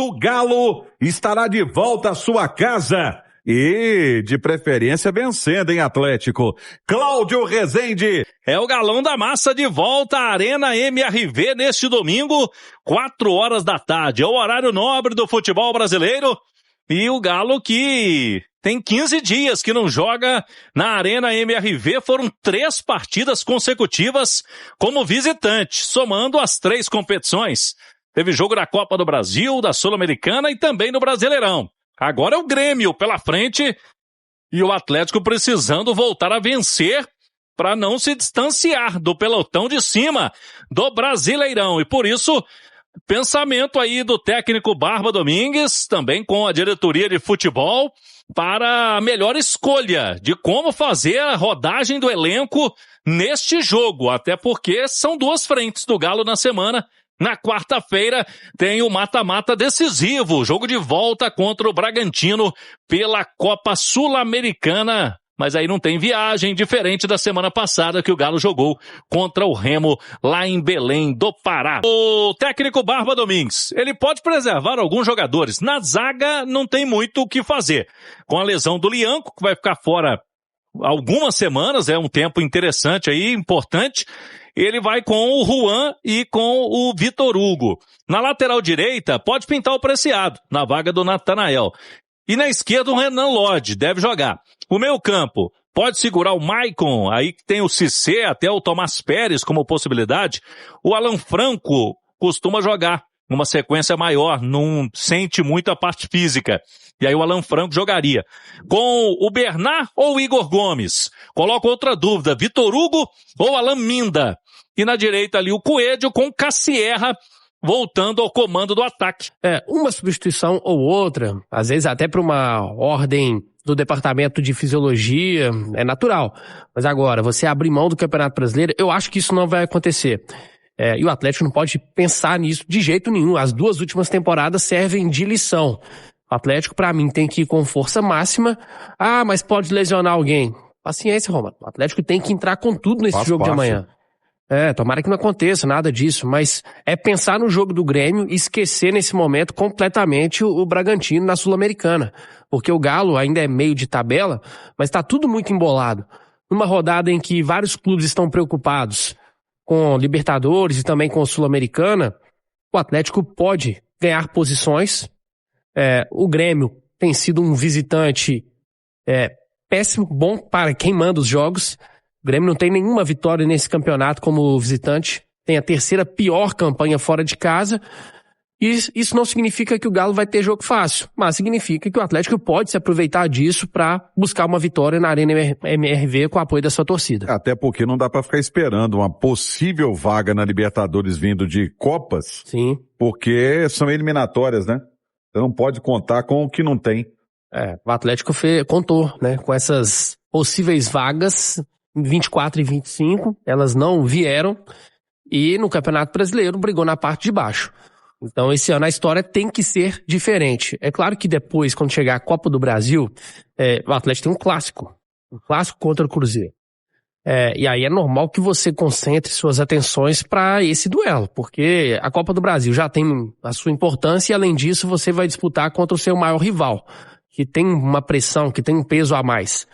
o Galo estará de volta à sua casa. E, de preferência, vencendo, hein, Atlético? Cláudio Rezende. É o Galão da Massa de volta à Arena MRV neste domingo, 16h. É o horário nobre do futebol brasileiro. E o Galo que tem 15 dias que não joga na Arena MRV. Foram 3 partidas consecutivas como visitante, somando as 3 competições. Teve jogo da Copa do Brasil, da Sul-Americana e também do Brasileirão. Agora é o Grêmio pela frente e o Atlético precisando voltar a vencer para não se distanciar do pelotão de cima do Brasileirão. E por isso, pensamento aí do técnico Barba Domingues, também com a diretoria de futebol, para a melhor escolha de como fazer a rodagem do elenco neste jogo. Até porque são 2 frentes do Galo na semana. Na quarta-feira tem o mata-mata decisivo, jogo de volta contra o Bragantino pela Copa Sul-Americana. Mas aí não tem viagem, diferente da semana passada que o Galo jogou contra o Remo lá em Belém do Pará. O técnico Barba Domingues, ele pode preservar alguns jogadores. Na zaga não tem muito o que fazer. Com a lesão do Lianco, que vai ficar fora algumas semanas, é um tempo interessante aí, importante. Ele vai com o Juan e com o Vitor Hugo. Na lateral direita, pode pintar o Preciado, na vaga do Natanael. E na esquerda, o Renan Lodge deve jogar. O meio-campo pode segurar o Maicon, aí que tem o Cissé, até o Tomás Pérez como possibilidade. O Alan Franco costuma jogar numa sequência maior, não sente muito a parte física. E aí o Alan Franco jogaria. Com o Bernard ou o Igor Gomes? Coloco outra dúvida, Vitor Hugo ou Alan Minda? E na direita ali o Coelho com Cassierra voltando ao comando do ataque. Uma substituição ou outra, às vezes até para uma ordem do departamento de fisiologia, é natural. Mas agora, você abrir mão do Campeonato Brasileiro, eu acho que isso não vai acontecer. E o Atlético não pode pensar nisso de jeito nenhum. As 2 últimas temporadas servem de lição. O Atlético, pra mim, tem que ir com força máxima. Ah, mas pode lesionar alguém. Paciência, Roma. O Atlético tem que entrar com tudo nesse jogo de amanhã. Tomara que não aconteça nada disso, mas é pensar no jogo do Grêmio e esquecer nesse momento completamente o Bragantino na Sul-Americana. Porque o Galo ainda é meio de tabela, mas tá tudo muito embolado. Numa rodada em que vários clubes estão preocupados com Libertadores e também com a Sul-Americana, o Atlético pode ganhar posições. O Grêmio tem sido um visitante péssimo, bom para quem manda os jogos. O Grêmio não tem nenhuma vitória nesse campeonato como visitante. Tem a 3ª pior campanha fora de casa. E isso não significa que o Galo vai ter jogo fácil, mas significa que o Atlético pode se aproveitar disso para buscar uma vitória na Arena MRV com o apoio da sua torcida. Até porque não dá para ficar esperando uma possível vaga na Libertadores vindo de Copas. Sim. Porque são eliminatórias, né? Você não pode contar com o que não tem. O Atlético contou, né, com essas possíveis vagas em 24 e 25, elas não vieram e no Campeonato Brasileiro brigou na parte de baixo. Então esse ano a história tem que ser diferente. É claro que depois, quando chegar a Copa do Brasil, o Atlético tem um clássico contra o Cruzeiro. E aí é normal que você concentre suas atenções para esse duelo, porque a Copa do Brasil já tem a sua importância e além disso você vai disputar contra o seu maior rival, que tem uma pressão, que tem um peso a mais.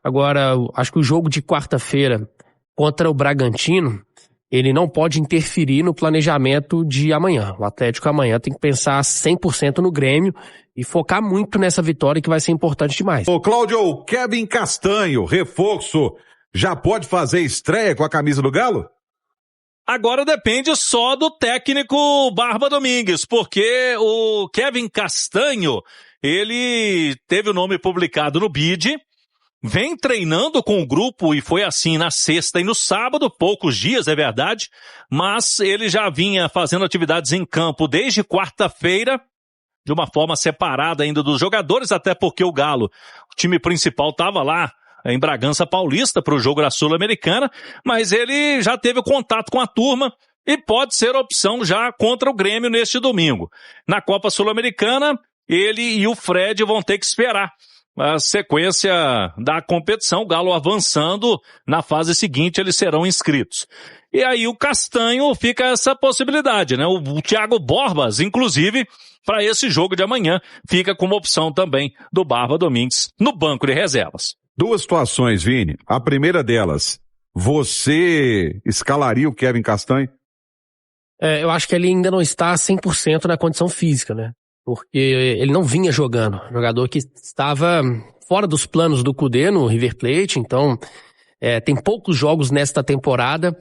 Agora, acho que o jogo de quarta-feira contra o Bragantino, ele não pode interferir no planejamento de amanhã. O Atlético amanhã tem que pensar 100% no Grêmio e focar muito nessa vitória que vai ser importante demais. Ô Cláudio, Kevin Castanho, reforço, já pode fazer estreia com a camisa do Galo? Agora depende só do técnico Barba Domingues, porque o Kevin Castanho, ele teve o nome publicado no BID, vem treinando com o grupo e foi assim na sexta e no sábado, poucos dias, é verdade, mas ele já vinha fazendo atividades em campo desde quarta-feira, de uma forma separada ainda dos jogadores, até porque o Galo, o time principal estava lá em Bragança Paulista para o jogo da Sul-Americana, mas ele já teve contato com a turma e pode ser opção já contra o Grêmio neste domingo. Na Copa Sul-Americana, ele e o Fred vão ter que esperar a sequência da competição, o Galo avançando, na fase seguinte eles serão inscritos. E aí o Castanho fica essa possibilidade, né? O Thiago Borbas, inclusive, para esse jogo de amanhã, fica como opção também do Barba Domingues no banco de reservas. 2 situações, Vini. A primeira delas, você escalaria o Kevin Castanho? Eu acho que ele ainda não está 100% na condição física, né? Porque ele não vinha jogando. Jogador que estava fora dos planos do Kudê no River Plate, então tem poucos jogos nesta temporada.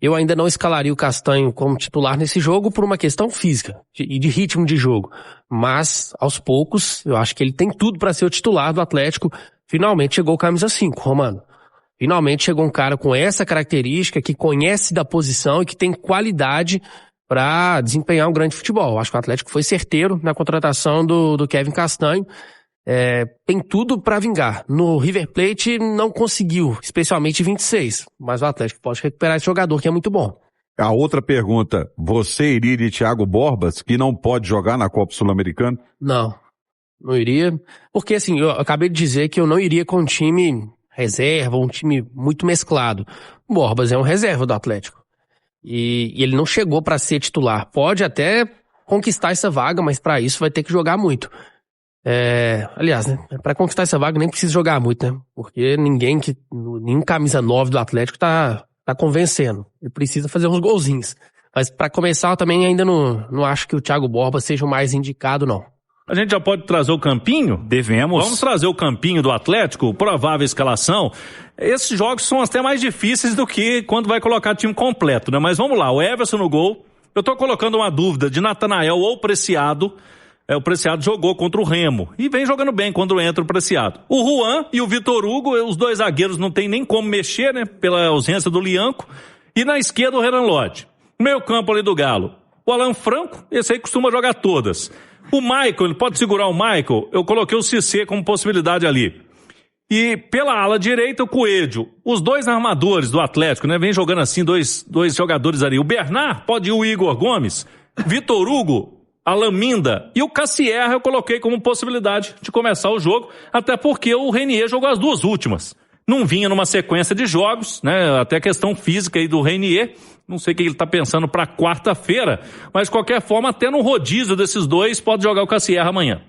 Eu ainda não escalaria o Castanho como titular nesse jogo por uma questão física e de ritmo de jogo. Mas, aos poucos, eu acho que ele tem tudo para ser o titular do Atlético. Finalmente chegou o camisa 5, Romano. Finalmente chegou um cara com essa característica, que conhece da posição e que tem qualidade para desempenhar um grande futebol. Acho que o Atlético foi certeiro na contratação do Kevin Castanho. Tem tudo para vingar. No River Plate não conseguiu, especialmente 26. Mas o Atlético pode recuperar esse jogador que é muito bom. A outra pergunta, você iria de Thiago Borbas, que não pode jogar na Copa Sul-Americana? Não iria. Porque assim, eu acabei de dizer que eu não iria com um time reserva, um time muito mesclado. O Borbas é um reserva do Atlético. E ele não chegou para ser titular. Pode até conquistar essa vaga, mas para isso vai ter que jogar muito. Aliás, né, para conquistar essa vaga nem precisa jogar muito, né? Porque nenhum camisa 9 do Atlético tá convencendo. Ele precisa fazer uns golzinhos. Mas para começar, eu também ainda não acho que o Thiago Borba seja o mais indicado, não. A gente já pode trazer o campinho? Devemos. Vamos trazer o campinho do Atlético, provável escalação. Esses jogos são até mais difíceis do que quando vai colocar time completo, né? Mas vamos lá, o Everson no gol. Eu tô colocando uma dúvida de Natanael ou Preciado. O Preciado jogou contra o Remo e vem jogando bem quando entra o Preciado. O Juan e o Vitor Hugo, os dois zagueiros não tem nem como mexer, né? Pela ausência do Lianco. E na esquerda o Renan Lodge. Meio campo ali do Galo. O Alan Franco, esse aí costuma jogar todas. O Michael, ele pode segurar o Michael. Eu coloquei o Cissé como possibilidade ali. E pela ala direita o Coelho. Os dois armadores do Atlético, né? Vem jogando assim dois jogadores ali. O Bernard pode ir o Igor Gomes. Vitor Hugo, Alan Minda e o Cassierra eu coloquei como possibilidade de começar o jogo, até porque o Renier jogou as duas últimas. Não vinha numa sequência de jogos, né? Até a questão física aí do Renier. Não sei o que ele está pensando para quarta-feira, mas de qualquer forma, até no rodízio desses dois, pode jogar o Cassierra amanhã.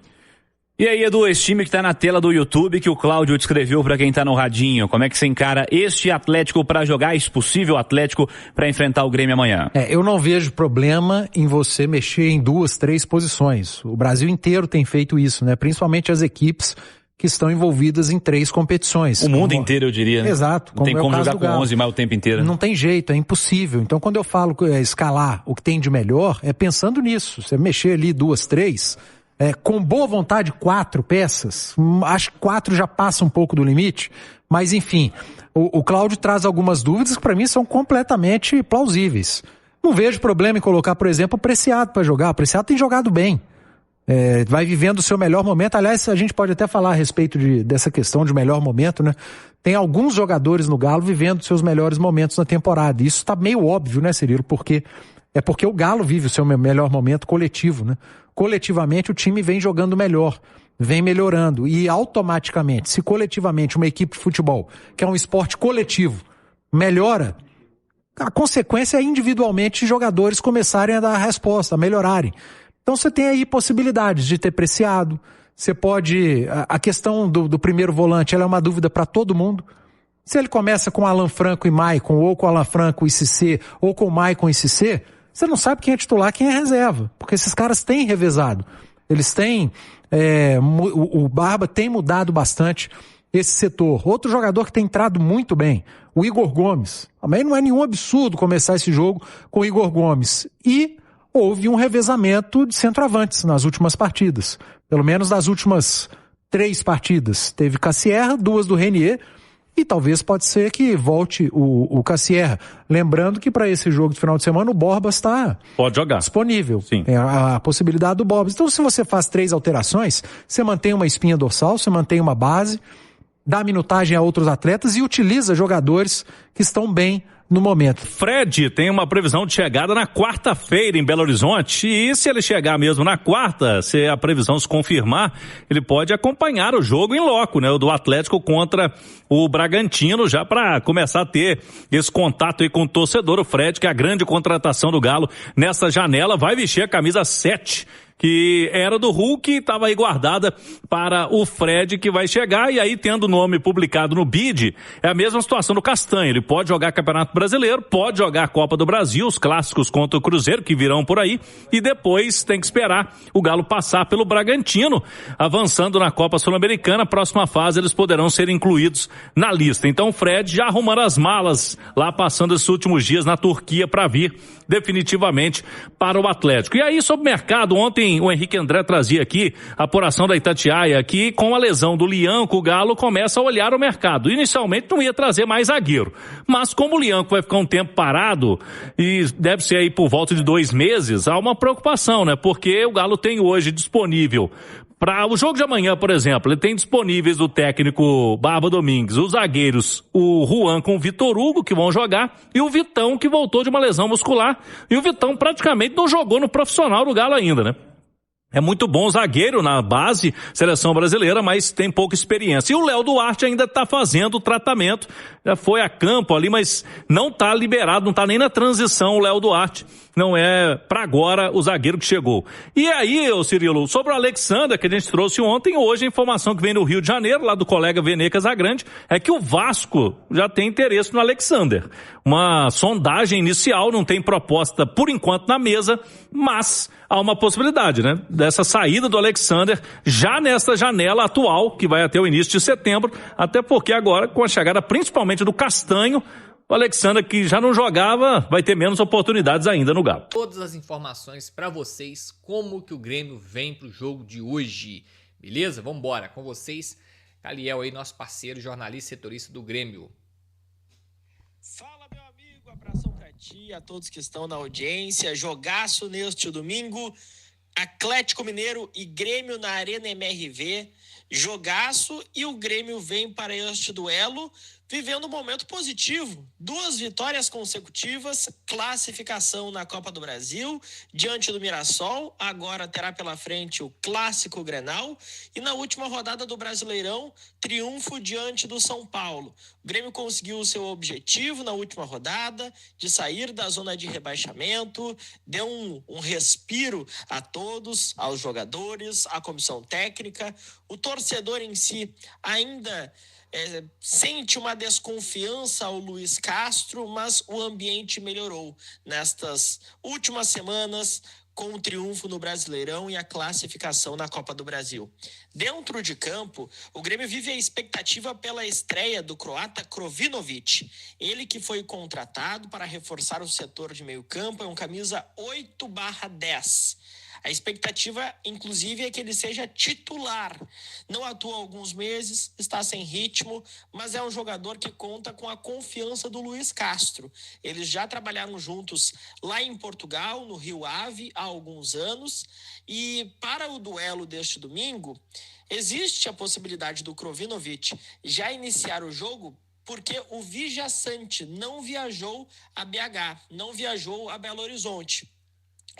E aí, Edu, esse time que tá na tela do YouTube, que o Cláudio descreveu para quem tá no radinho, como é que você encara este Atlético para jogar, esse possível Atlético para enfrentar o Grêmio amanhã? Eu não vejo problema em você mexer em 2, 3 posições. O Brasil inteiro tem feito isso, né? Principalmente as equipes que estão envolvidas em 3 competições. O mundo inteiro, eu diria, né? Exato. Não tem como jogar com 11 mais o tempo inteiro. Né? Não tem jeito, é impossível. Então, quando eu falo escalar o que tem de melhor, é pensando nisso. Você mexer ali 2, 3... com boa vontade 4 peças, acho que 4 já passa um pouco do limite, mas enfim, o Cláudio traz algumas dúvidas que para mim são completamente plausíveis. Não vejo problema em colocar, por exemplo, o Preciado para jogar. O Preciado tem jogado bem, vai vivendo o seu melhor momento. Aliás, a gente pode até falar a respeito dessa questão de melhor momento, né? Tem alguns jogadores no Galo vivendo seus melhores momentos na temporada, e isso tá meio óbvio, né, Cirilo? Porque o Galo vive o seu melhor momento coletivo, né? Coletivamente o time vem jogando melhor, vem melhorando e automaticamente, se coletivamente uma equipe de futebol, que é um esporte coletivo, melhora, a consequência é individualmente jogadores começarem a dar a resposta, a melhorarem. Então você tem aí possibilidades de ter Preciado, você pode, a questão do primeiro volante, ela é uma dúvida para todo mundo. Se ele começa com Alan Franco e Maicon, ou com Alan Franco e Cissé, ou com Maicon e Cissé, você não sabe quem é titular, quem é reserva, porque esses caras têm revezado. Eles têm, o Barba tem mudado bastante esse setor. Outro jogador que tem entrado muito bem, o Igor Gomes. Também não é nenhum absurdo começar esse jogo com o Igor Gomes. E houve um revezamento de centroavantes nas últimas partidas. Pelo menos nas últimas 3 partidas. Teve Cassierra, 2 do Renier, e talvez pode ser que volte o Cassierra. Lembrando que para esse jogo de final de semana o Borbas está disponível. Sim. É a possibilidade do Borbas. Então se você faz 3 alterações, você mantém uma espinha dorsal, você mantém uma base, dá minutagem a outros atletas e utiliza jogadores que estão bem no momento. Fred tem uma previsão de chegada na quarta-feira em Belo Horizonte, e se ele chegar mesmo na quarta, se a previsão se confirmar, ele pode acompanhar o jogo em loco, né, o do Atlético contra o Bragantino, já para começar a ter esse contato aí com o torcedor. O Fred, que é a grande contratação do Galo nessa janela, vai vestir a camisa 7, que era do Hulk e estava aí guardada para o Fred, que vai chegar. E aí, tendo o nome publicado no BID, é a mesma situação do Castanho. Ele pode jogar Campeonato Brasileiro, pode jogar a Copa do Brasil, os clássicos contra o Cruzeiro, que virão por aí, e depois tem que esperar o Galo passar pelo Bragantino, avançando na Copa Sul-Americana. Próxima fase, eles poderão ser incluídos na lista. Então, o Fred já arrumando as malas lá, passando esses últimos dias na Turquia para vir definitivamente para o Atlético. E aí, sobre o mercado, ontem o Henrique André trazia aqui a apuração da Itatiaia, que com a lesão do Lianco, o Galo começa a olhar o mercado. Inicialmente não ia trazer mais zagueiro, mas como o Lianco vai ficar um tempo parado, e deve ser aí por volta de 2 meses, há uma preocupação, né? Porque o Galo tem hoje disponível para o jogo de amanhã, por exemplo, ele tem disponíveis do técnico Barba Domingues os zagueiros, o Juan com o Vitor Hugo, que vão jogar, e o Vitão, que voltou de uma lesão muscular. E o Vitão praticamente não jogou no profissional do Galo ainda, né? É muito bom zagueiro na base, seleção brasileira, mas tem pouca experiência. E o Léo Duarte ainda está fazendo o tratamento, já foi a campo ali, mas não está liberado, não está nem na transição o Léo Duarte. Não é para agora o zagueiro que chegou. E aí, ô Cirilo, sobre o Alexander, que a gente trouxe ontem, hoje a informação que vem do Rio de Janeiro, lá do colega Vene Casagrande, é que o Vasco já tem interesse no Alexander. Uma sondagem inicial, não tem proposta por enquanto na mesa, mas há uma possibilidade, né, dessa saída do Alexander já nessa janela atual, que vai até o início de setembro, até porque agora, com a chegada principalmente do Castanho, o Alexander, que já não jogava, vai ter menos oportunidades ainda no Galo. Todas as informações para vocês, como que o Grêmio vem pro jogo de hoje, beleza? Vamos embora, com vocês, Caliel aí, nosso parceiro, jornalista e setorista do Grêmio. Fala, meu amigo, abração pra ti, a todos que estão na audiência. Jogaço neste domingo, Atlético Mineiro e Grêmio na Arena MRV. Jogaço, e o Grêmio vem para este duelo vivendo um momento positivo. 2 vitórias consecutivas, classificação na Copa do Brasil, diante do Mirassol, agora terá pela frente o Clássico Grenal, e na última rodada do Brasileirão, triunfo diante do São Paulo. O Grêmio conseguiu o seu objetivo na última rodada, de sair da zona de rebaixamento, deu um respiro a todos, aos jogadores, à comissão técnica. O torcedor em si ainda sente uma desconfiança ao Luiz Castro, mas o ambiente melhorou nestas últimas semanas com o triunfo no Brasileirão e a classificação na Copa do Brasil. Dentro de campo, o Grêmio vive a expectativa pela estreia do croata Krovinovic. Ele que foi contratado para reforçar o setor de meio campo, é um camisa 8/10. A expectativa, inclusive, é que ele seja titular. Não atua há alguns meses, está sem ritmo, mas é um jogador que conta com a confiança do Luiz Castro. Eles já trabalharam juntos lá em Portugal, no Rio Ave, há alguns anos. E para o duelo deste domingo, existe a possibilidade do Krovinovic já iniciar o jogo, porque o Vijaçante não viajou a BH, não viajou a Belo Horizonte.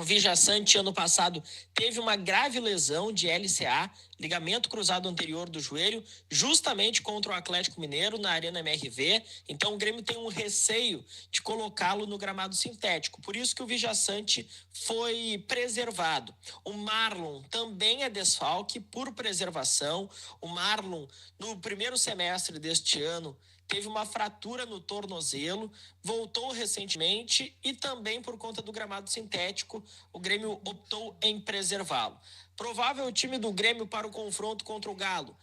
O Vijaçante, ano passado, teve uma grave lesão de LCA, ligamento cruzado anterior do joelho, justamente contra o Atlético Mineiro na Arena MRV. Então, o Grêmio tem um receio de colocá-lo no gramado sintético. Por isso que o Vijaçante foi preservado. O Marlon também é desfalque por preservação. O Marlon, no primeiro semestre deste ano, teve uma fratura no tornozelo, voltou recentemente e também por conta do gramado sintético, o Grêmio optou em preservá-lo. Provável time do Grêmio para o confronto contra o Galo: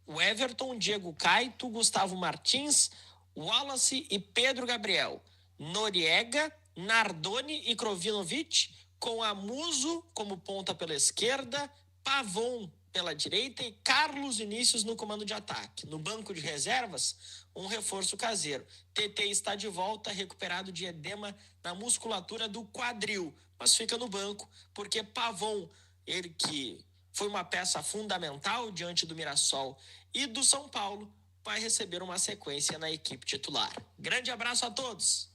o Everton, Diego Caito, Gustavo Martins, Wallace e Pedro Gabriel, Noriega, Nardoni e Krovinovic, com Amuso como ponta pela esquerda, Pavon pela direita e Carlos Vinícius no comando de ataque. No banco de reservas, um reforço caseiro. TT está de volta, recuperado de edema na musculatura do quadril, mas fica no banco porque Pavon, ele que foi uma peça fundamental diante do Mirassol e do São Paulo, vai receber uma sequência na equipe titular. Grande abraço a todos!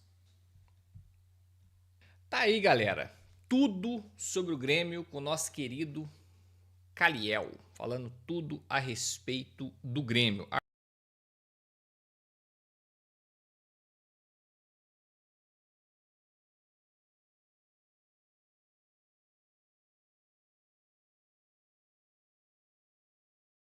Tá aí, galera. Tudo sobre o Grêmio com o nosso querido Caliel. Falando tudo a respeito do Grêmio.